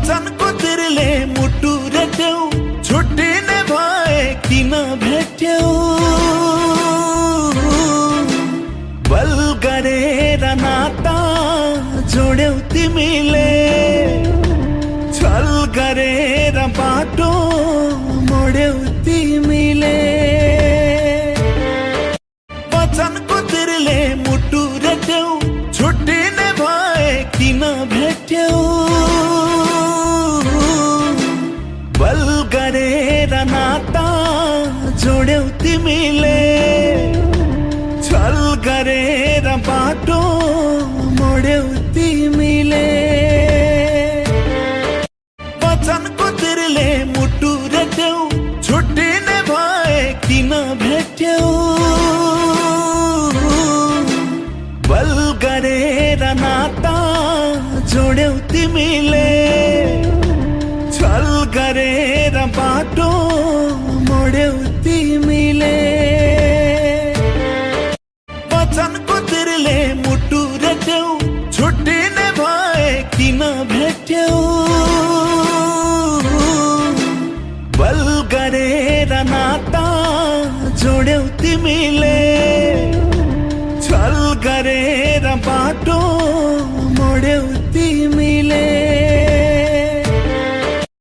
वचन को तिरले मुटु रेट्यौ छुट्टी ने भए किन भेट्यौ बल गरेर नाता जोड्यौ तिमीले छल गरेर बाटो मोड्यौ तिमीले वचन को तिरले मुटु रेट्यौ छुट्टी ने भए किन भेट्यौ बल गरेर नाता जोड्यौ तिमीले छल गरेर बाटो मोड्यौ तिमीले वचन को तिरले मुटु रेट्यौ छुट्टी ने भए किन भेट्यौ बल गरेर नाता जोड्यौ तिमीले छल गरेर बाटो मोड्यौ तिमीले वचन को तिरले मुटु रेट्यौ छुट्टी ने भए किन भेट्यौ बल गरेर नाता जोड्यौ तिमीले छल गरेर बाटो